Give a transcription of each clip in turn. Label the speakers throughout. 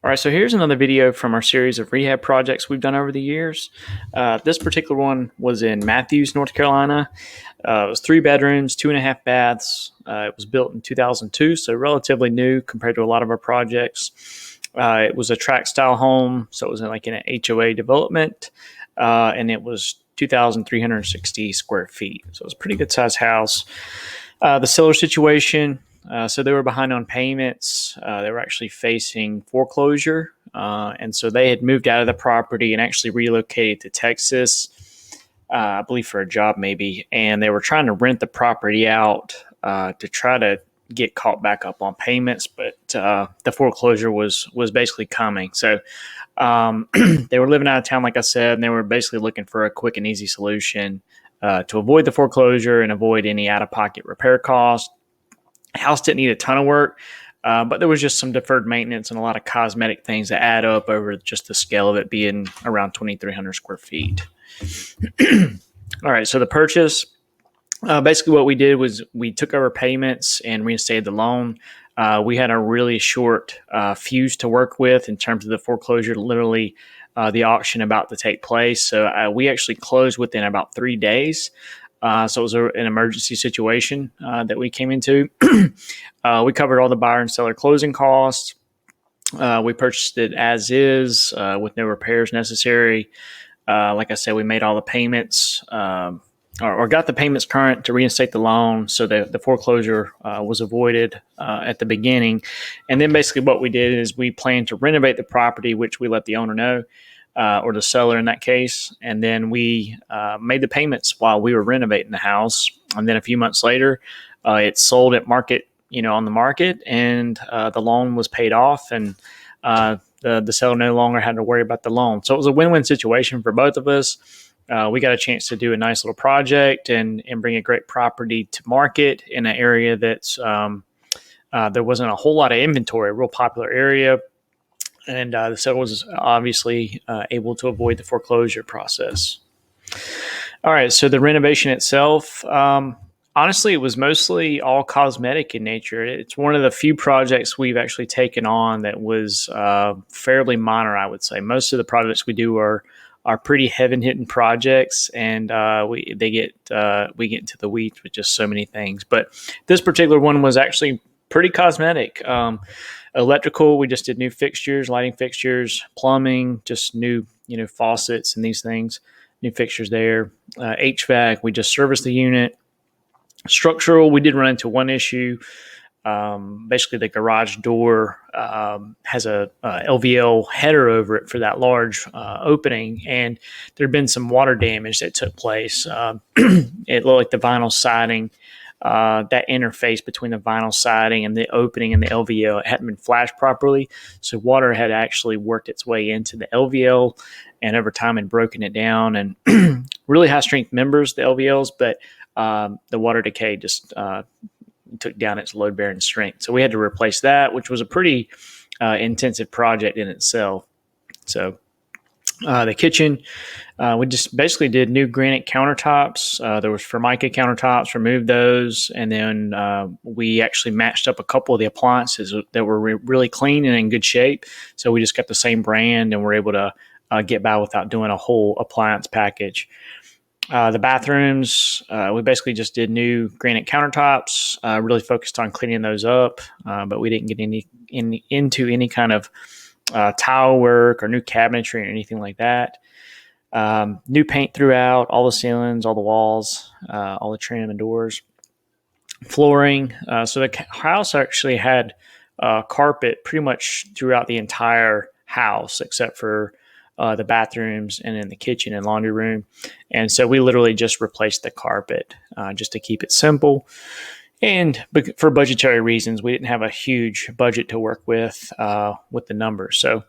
Speaker 1: All right, so here's another video from our series of rehab projects we've done over the years. This particular one was in Matthews, North Carolina. It was 3 bedrooms, 2.5 baths. It was built in 2002, so relatively new compared to a lot of our projects. It was a tract style home, so it was like in an HOA development, and it was 2,360 square feet. So it was a pretty good sized house. The seller situation. So they were behind on payments. They were actually facing foreclosure. And so they had moved out of the property and actually relocated to Texas, I believe for a job maybe. And they were trying to rent the property out to try to get caught back up on payments. But the foreclosure was basically coming. So they were living out of town, like I said, and they were basically looking for a quick and easy solution to avoid the foreclosure and avoid any out-of-pocket repair costs. House didn't need a ton of work, but there was just some deferred maintenance and a lot of cosmetic things that add up over just the scale of it being around 2,300 square feet. All right, so the purchase, basically what we did was we took over payments and reinstated the loan. We had a really short fuse to work with in terms of the foreclosure, literally the auction about to take place. So we actually closed within about 3 days. So it was an emergency situation that we came into. We covered all the buyer and seller closing costs. We purchased it as is with no repairs necessary. Like I said, we made all the payments or got the payments current to reinstate the loan. So the foreclosure was avoided at the beginning. And then basically what we did is we planned to renovate the property, which we let the owner know. Or the seller in that case. And then we made the payments while we were renovating the house. And then a few months later, it sold at market, on the market, and the loan was paid off, and the seller no longer had to worry about the loan. So it was a win-win situation for both of us. We got a chance to do a nice little project and bring a great property to market in an area that's there wasn't a whole lot of inventory, a real popular area. And the seller was obviously able to avoid the foreclosure process. All right, so the renovation itself, honestly, it was mostly all cosmetic in nature. It's one of the few projects we've actually taken on that was fairly minor, I would say. Most of the projects we do are pretty heavy-hitting projects, and we get into the weeds with just so many things. But this particular one was actually pretty cosmetic. Electrical, we just did new fixtures, lighting fixtures, plumbing, just new, faucets and these things, new fixtures there. HVAC, we just serviced the unit. Structural, we did run into one issue. Basically, the garage door has a LVL header over it for that large opening, and there had been some water damage that took place. It looked like the vinyl siding, that interface between the vinyl siding and the opening and the LVL, it hadn't been flashed properly. So water had actually worked its way into the LVL and over time had broken it down, and really high strength members, the LVLs, but the water decay just took down its load bearing strength. So we had to replace that, which was a pretty intensive project in itself. So the kitchen, we just basically did new granite countertops. There was Formica countertops, removed those, and then we actually matched up a couple of the appliances that were really clean and in good shape. So we just got the same brand, and we're able to get by without doing a whole appliance package. The bathrooms, we basically just did new granite countertops, really focused on cleaning those up, but we didn't get into any kind of tile work or new cabinetry or anything like that. New paint throughout, all the ceilings, all the walls, all the trim and doors. Flooring. So the house actually had carpet pretty much throughout the entire house except for the bathrooms and in the kitchen and laundry room. And so we literally just replaced the carpet just to keep it simple. And for budgetary reasons, we didn't have a huge budget to work with the numbers. So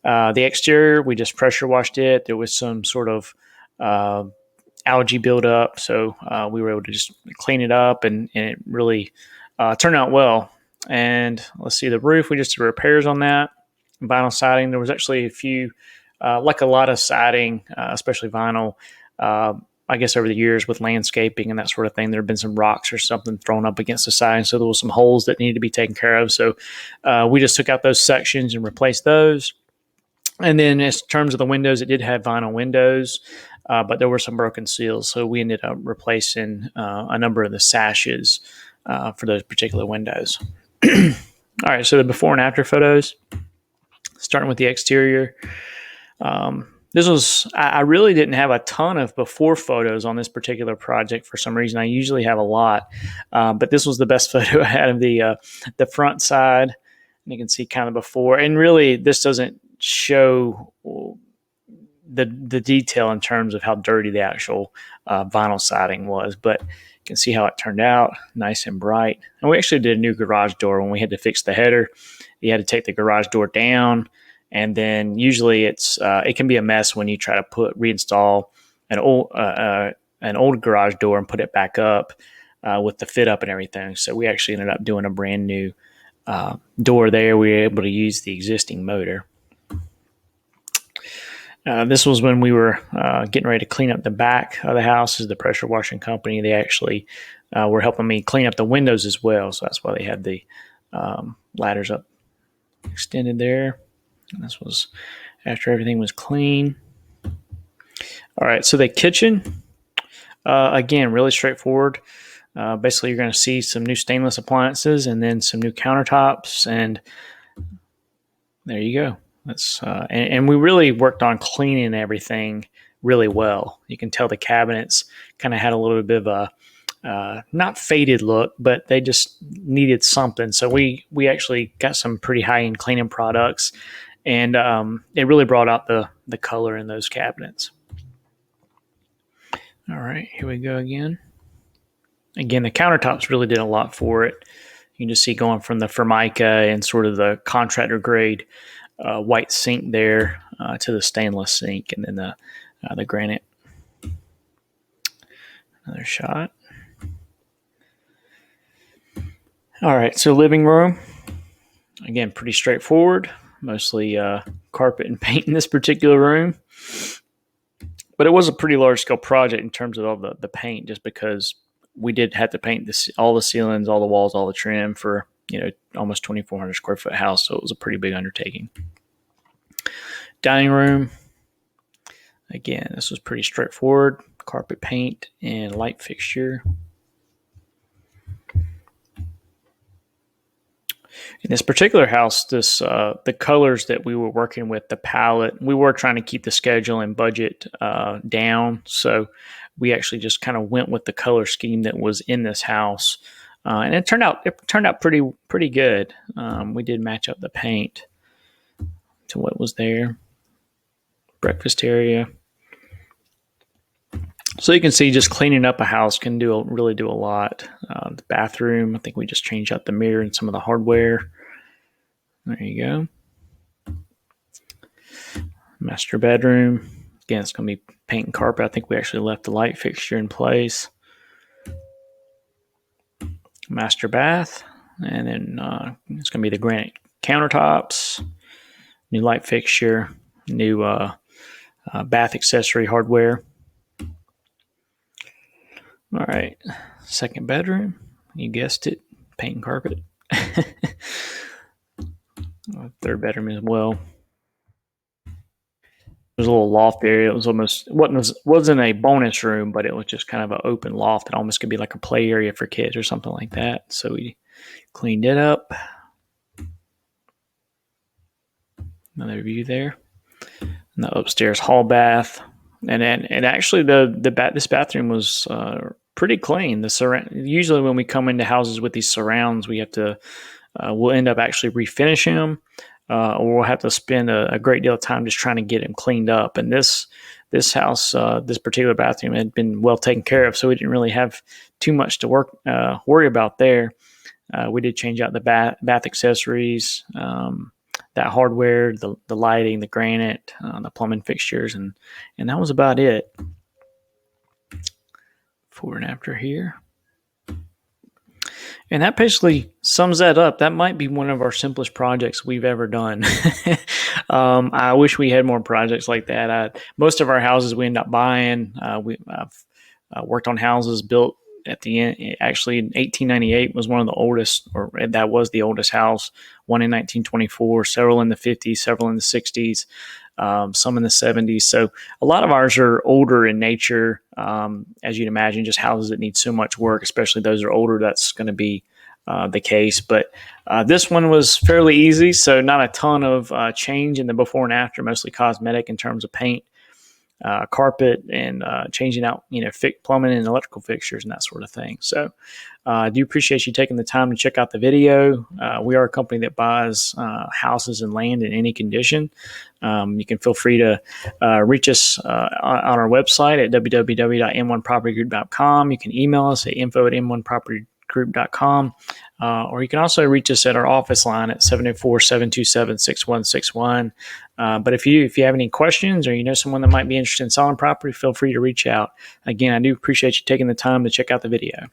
Speaker 1: the exterior, we just pressure washed it. There was some sort of algae buildup, so we were able to just clean it up, and it really turned out well. And let's see, the roof, we just did repairs on that. Vinyl siding, there was actually a few, like a lot of siding, especially vinyl, I guess over the years with landscaping and that sort of thing, there have been some rocks or something thrown up against the side. So there was some holes that needed to be taken care of. So we just took out those sections and replaced those. And then in terms of the windows, it did have vinyl windows, but there were some broken seals. So we ended up replacing a number of the sashes for those particular windows. All right, so the before and after photos, starting with the exterior. This was, I really didn't have a ton of before photos on this particular project for some reason. I usually have a lot, but this was the best photo I had of the front side. And you can see kind of before, and really this doesn't show the detail in terms of how dirty the actual vinyl siding was, but you can see how it turned out, nice and bright. And we actually did a new garage door when we had to fix the header. You had to take the garage door down, and then usually it can be a mess when you try to reinstall an old garage door and put it back up with the fit up and everything. So we actually ended up doing a brand new door there. We were able to use the existing motor. This was when we were getting ready to clean up the back of the house. This is the pressure washing company. They actually were helping me clean up the windows as well. So that's why they had the ladders up extended there. And this was after everything was clean. All right, so the kitchen, again, really straightforward. Basically, you're going to see some new stainless appliances and then some new countertops, and there you go. That's and we really worked on cleaning everything really well. You can tell the cabinets kind of had a little bit of a not faded look, but they just needed something. So we actually got some pretty high-end cleaning products, and it really brought out the color in those cabinets. All right, here we go again. Again, the countertops really did a lot for it. You can just see going from the Formica and sort of the contractor grade white sink there to the stainless sink, and then the granite. Another shot. All right, so living room. Again, pretty straightforward. Mostly carpet and paint in this particular room. But it was a pretty large scale project in terms of all the paint, just because we did have to paint all the ceilings, all the walls, all the trim for almost 2,400 square foot house. So it was a pretty big undertaking. Dining room. Again, this was pretty straightforward. Carpet paint and light fixture. In this particular house, the colors that we were working with, the palette, we were trying to keep the schedule and budget down. So we actually just kind of went with the color scheme that was in this house, and it turned out pretty good. We did match up the paint to what was there. Breakfast area. So you can see just cleaning up a house can really do a lot. The bathroom, I think we just changed out the mirror and some of the hardware. There you go. Master bedroom. Again, it's going to be paint and carpet. I think we actually left the light fixture in place. Master bath. And then it's going to be the granite countertops. New light fixture. New bath accessory hardware. All right, second bedroom. You guessed it, paint and carpet. Third bedroom as well. There's a little loft area. It was wasn't a bonus room, but it was just kind of an open loft. It almost could be like a play area for kids or something like that. So we cleaned it up. Another view there. And the upstairs hall bath. And actually this bathroom was pretty clean. Usually when we come into houses with these surrounds, we have to we'll end up actually refinishing them, or we'll have to spend a great deal of time just trying to get them cleaned up. And this house, this particular bathroom had been well taken care of, so we didn't really have too much to worry about there. We did change out the bath accessories, that hardware, the lighting, the granite, the plumbing fixtures, and that was about it. Before and after here. And that basically sums that up. That might be one of our simplest projects we've ever done. I wish we had more projects like that. Most of our houses we end up buying. Worked on houses built at the end. Actually, in 1898 was one of the oldest, or that was the oldest house. One in 1924, several in the 50s, several in the 60s, some in the 70s. So a lot of ours are older in nature, as you'd imagine, just houses that need so much work, especially those are older. That's going to be the case. But this one was fairly easy, so not a ton of change in the before and after, mostly cosmetic in terms of paint, carpet, and changing out, plumbing and electrical fixtures and that sort of thing. So I do appreciate you taking the time to check out the video. We are a company that buys houses and land in any condition. You can feel free to reach us on our website at www.m1propertygroup.com. You can email us at info@m1propertygroup.com. Or you can also reach us at our office line at 704-727-6161. But if you have any questions, or you know someone that might be interested in selling property, feel free to reach out. Again, I do appreciate you taking the time to check out the video.